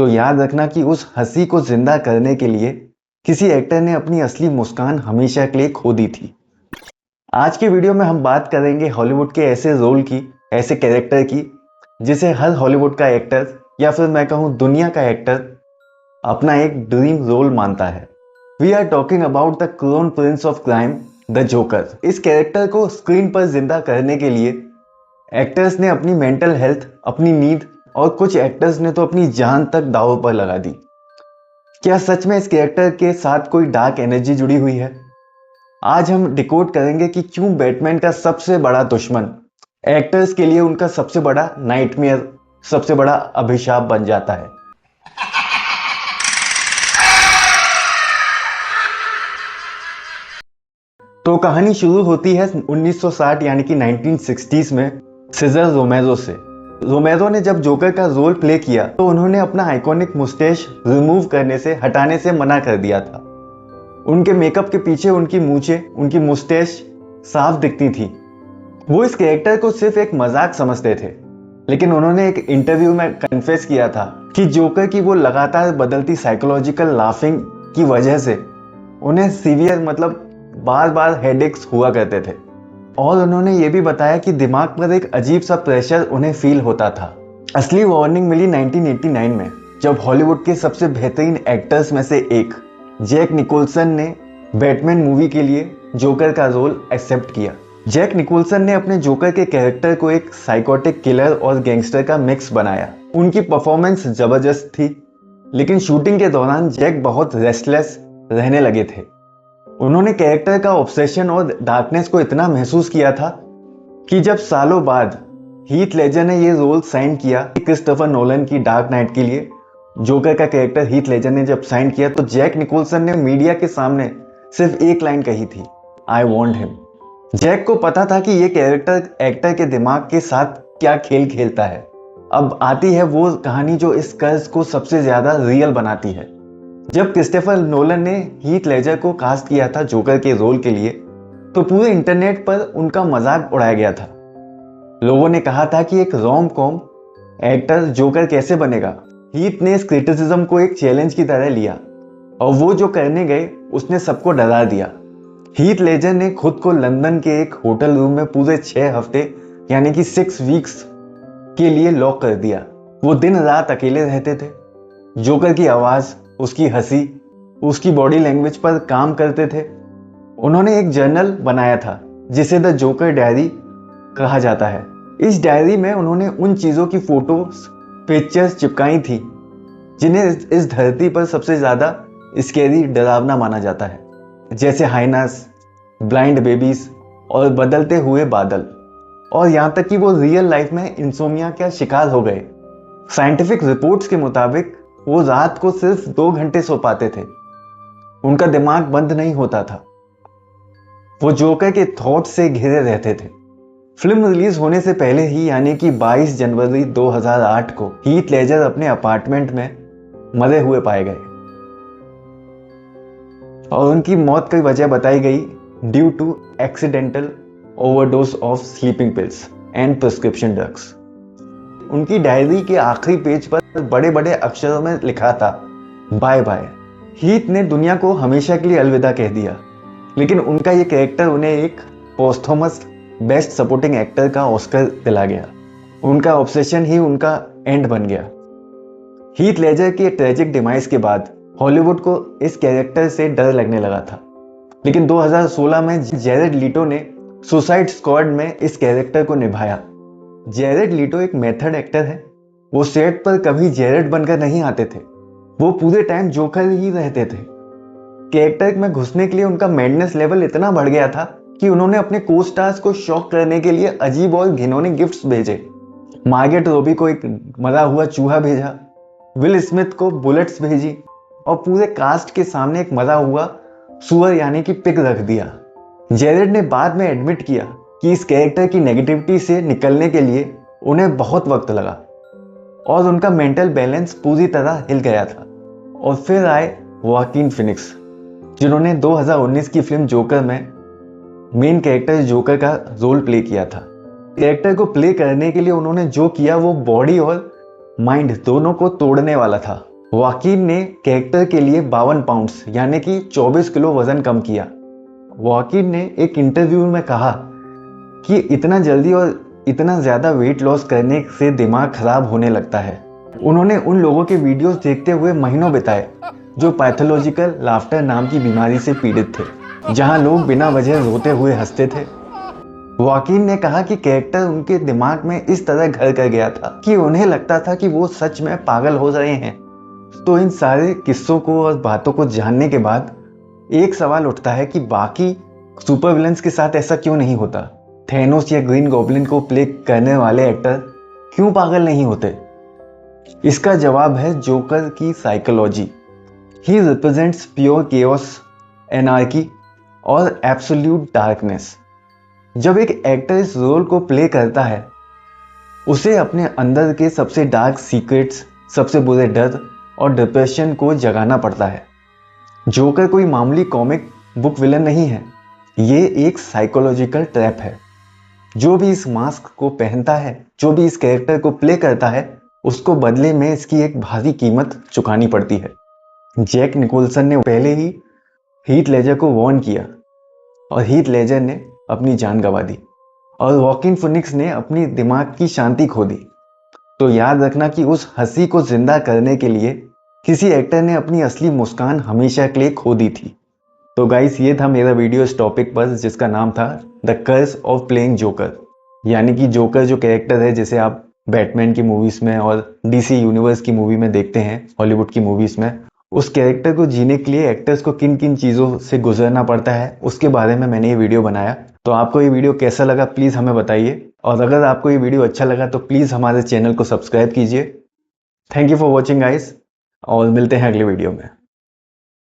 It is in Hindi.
तो याद रखना कि उस हंसी को जिंदा करने के लिए किसी एक्टर ने अपनी असली मुस्कान हमेशा के लिए खो दी थी। आज के वीडियो में हम बात करेंगे हॉलीवुड के ऐसे रोल की, ऐसे कैरेक्टर की जिसे हर हॉलीवुड का एक्टर या फिर मैं कहूँ दुनिया का एक्टर अपना एक ड्रीम रोल मानता है। We are talking about the crown prince of crime, the joker. इस कैरेक्टर को स्क्रीन पर जिंदा करने के लिए एक्टर्स ने अपनी मेंटल हेल्थ, अपनी नींद और कुछ एक्टर्स ने तो अपनी जान तक दांव पर लगा दी। क्या सच में इस कैरेक्टर के साथ कोई डार्क एनर्जी जुड़ी हुई है? आज हम डिकोड करेंगे कि क्यों बैटमैन का सबसे बड़ा दुश्मन एक्टर्स के लिए उनका सबसे बड़ा नाइटमेयर, सबसे बड़ा अभिशाप बन जाता है। तो कहानी शुरू होती है 1960 यानी कि 1960s में सीजर रोमेरो से। रोमेरो ने जब जोकर का रोल प्ले किया तो उन्होंने अपना आइकॉनिक मुस्टैच रिमूव करने से, हटाने से मना कर दिया था। उनके मेकअप के पीछे उनकी मूंछें, उनकी मुस्टैच साफ दिखती थी। वो इस कैरेक्टर को सिर्फ एक मजाक समझते थे, लेकिन उन्होंने एक इंटरव्यू में कन्फेस किया था कि जोकर की वो लगातार बदलती साइकोलॉजिकल लाफिंग की वजह से उन्हें सीवियर, मतलब बार बार हेडेक्स हुआ करते थे। और उन्होंने ये भी बताया कि दिमाग पर एक अजीब सा प्रेशर उन्हें फील होता था। असली वार्निंग मिली 1989 में, जब हॉलीवुड के सबसे बेहतरीन एक्टर्स में से एक जैक निकोलसन ने बैटमैन मूवी के लिए जोकर का रोल एक्सेप्ट किया। जैक निकोलसन ने अपने जोकर के कैरेक्टर को एक साइकोटिक किलर और गैंगस्टर का मिक्स बनाया। उनकी परफॉर्मेंस जबरदस्त थी, लेकिन शूटिंग के दौरान जैक बहुत रेस्टलेस रहने लगे थे। उन्होंने कैरेक्टर का ऑब्सेशन और डार्कनेस को इतना महसूस किया था कि जब सालों बाद हीथ लेजर ने ये रोल साइन किया क्रिस्टोफर नोलन की डार्क नाइट के लिए, जोकर का कैरेक्टर हीथ लेजर ने जब साइन किया तो जैक निकोलसन ने मीडिया के सामने सिर्फ एक लाइन कही थी, आई वॉन्ट हिम। जैक को पता था कि ये कैरेक्टर एक्टर के दिमाग के साथ क्या खेल खेलता है। अब आती है वो कहानी जो इस कर्ज को सबसे ज्यादा रियल बनाती है। जब क्रिस्टोफर नोलन ने हीथ लेजर को कास्ट किया था जोकर के रोल के लिए, तो पूरे इंटरनेट पर उनका मजाक उड़ाया गया था। लोगों ने कहा था कि एक रोम कॉम एक्टर जोकर कैसे बनेगा। हीथ ने इस क्रिटिसिज्म को एक चैलेंज की तरह लिया और वो जो करने गए उसने सबको डरा दिया। हीथ लेजर ने खुद को लंदन के एक होटल रूम में पूरे 6 हफ्ते यानी कि 6 वीक्स के लिए लॉक कर दिया। वो दिन रात अकेले रहते थे, जोकर की आवाज, उसकी हंसी, उसकी बॉडी लैंग्वेज पर काम करते थे। उन्होंने एक जर्नल बनाया था जिसे द जोकर डायरी कहा जाता है। इस डायरी में उन्होंने उन चीजों की फोटोज, पिक्चर्स चिपकाई थी जिन्हें इस धरती पर सबसे ज्यादा स्कैरी, डरावना माना जाता है, जैसे हाइनास, ब्लाइंड बेबीज और बदलते हुए बादल। और यहाँ तक कि वो रियल लाइफ में इंसोमिया का शिकार हो गए। साइंटिफिक रिपोर्ट्स के मुताबिक वो रात को सिर्फ 2 घंटे सो पाते थे। उनका दिमाग बंद नहीं होता था। वो जोकर के थॉट से घिरे रहते थे। फिल्म रिलीज होने से पहले ही यानी कि 22 जनवरी 2008 को हीथ लेजर अपने अपार्टमेंट में मरे हुए पाए गए और उनकी मौत की वजह बताई गई due to accidental overdose of sleeping pills and prescription drugs. उनकी डायरी के आखिरी पेज पर बड़े बड़े अक्षरों में लिखा था, बाय बाय। हीथ ने दुनिया को हमेशा के लिए अलविदा कह दिया, लेकिन उनका ये कैरेक्टर उन्हें एक पोस्थोमस बेस्ट सपोर्टिंग एक्टर का ऑस्कर दिला गया। उनका ऑब्सेशन ही उनका एंड बन गया। हीथ लेजर की ट्रेजिक डिमाइस के बाद हॉलीवुड को इस कैरेक्टर से डर लगने लगा था, लेकिन 2016 में जैरेड लीटो ने सुसाइड स्क्वाड में इस कैरेक्टर को निभाया। जैरेड लीटो एक मेथड एक्टर है। वो सेट पर कभी जैरेड बनकर नहीं आते थे, वो पूरे टाइम जोकर ही रहते थे। कैरेक्टर में घुसने के लिए उनका मैडनेस लेवल इतना बढ़ गया था कि उन्होंने अपने को स्टार्स को शॉक करने के लिए अजीब और घिनौने गिफ्ट्स भेजे। मार्गेट रॉबी को एक मरा हुआ चूहा भेजा, विल स्मिथ को बुलेट्स भेजी और पूरे कास्ट के सामने एक मरा हुआ सुअर यानी कि पिग रख दिया। जैरेड ने बाद में एडमिट किया कि इस कैरेक्टर की नेगेटिविटी से निकलने के लिए उन्हें बहुत वक्त लगा और उनका मेंटल बैलेंस पूरी तरह हिल गया था। और फिर आए वाकिन फिनिक्स, जिन्होंने 2019 की फिल्म जोकर में मेन कैरेक्टर जोकर का रोल प्ले किया था। कैरेक्टर को प्ले करने के लिए उन्होंने जो किया वो बॉडी और माइंड दोनों को तोड़ने वाला था। वाकिन ने कैरेक्टर के लिए 52 पाउंड्स यानी कि 24 किलो वजन कम किया। वाकिन ने एक इंटरव्यू में कहा कि इतना जल्दी और इतना ज़्यादा वेट लॉस करने से दिमाग खराब होने लगता है। उन्होंने उन लोगों के वीडियोस देखते हुए महीनों बिताए जो पैथोलॉजिकल लाफ्टर नाम की बीमारी से पीड़ित थे, जहां लोग बिना वजह रोते हुए हंसते थे। वाकिन ने कहा कि कैरेक्टर उनके दिमाग में इस तरह घर कर गया था कि उन्हें लगता था कि वो सच में पागल हो रहे हैं। तो इन सारे किस्सों को और बातों को जानने के बाद एक सवाल उठता है कि बाकी सुपर विलन्स के साथ ऐसा क्यों नहीं होता। थेनोस या ग्रीन गॉब्लिन को प्ले करने वाले एक्टर क्यों पागल नहीं होते? इसका जवाब है जोकर की साइकोलॉजी। ही रिप्रेजेंट्स प्योर केओस, एनार्की और एब्सोल्यूट डार्कनेस। जब एक एक्टर इस रोल को प्ले करता है, उसे अपने अंदर के सबसे डार्क सीक्रेट्स, सबसे बुरे डर और डिप्रेशन को जगाना पड़ता है। जोकर कोई मामूली कॉमिक बुक विलन नहीं है, ये एक साइकोलॉजिकल ट्रैप है। जो भी इस मास्क को पहनता है, जो भी इस कैरेक्टर को प्ले करता है, उसको बदले में इसकी एक भारी कीमत चुकानी पड़ती है। जैक निकोलसन ने पहले ही हीथ लेजर को वार्न किया और हीथ लेजर ने अपनी जान गंवा दी और वॉकिन फिनिक्स ने अपनी दिमाग की शांति खो दी। तो याद रखना कि उस हंसी को जिंदा करने के लिए किसी एक्टर ने अपनी असली मुस्कान हमेशा के लिए खो दी थी। तो गाइस, ये था मेरा वीडियो इस टॉपिक पर, जिसका नाम था the curse of playing joker, यानी कि जोकर जो कैरेक्टर है जिसे आप बैटमैन की मूवीज में और डीसी यूनिवर्स की मूवी में देखते हैं, हॉलीवुड की मूवीज में, उस कैरेक्टर को जीने के लिए एक्टर्स को किन किन चीज़ों से गुजरना पड़ता है, उसके बारे में मैंने ये वीडियो बनाया। तो आपको ये वीडियो कैसा लगा प्लीज़ हमें बताइए, और अगर आपको ये वीडियो अच्छा लगा तो प्लीज़ हमारे चैनल को सब्सक्राइब कीजिए। Thank you for watching guys, और मिलते हैं अगले वीडियो में।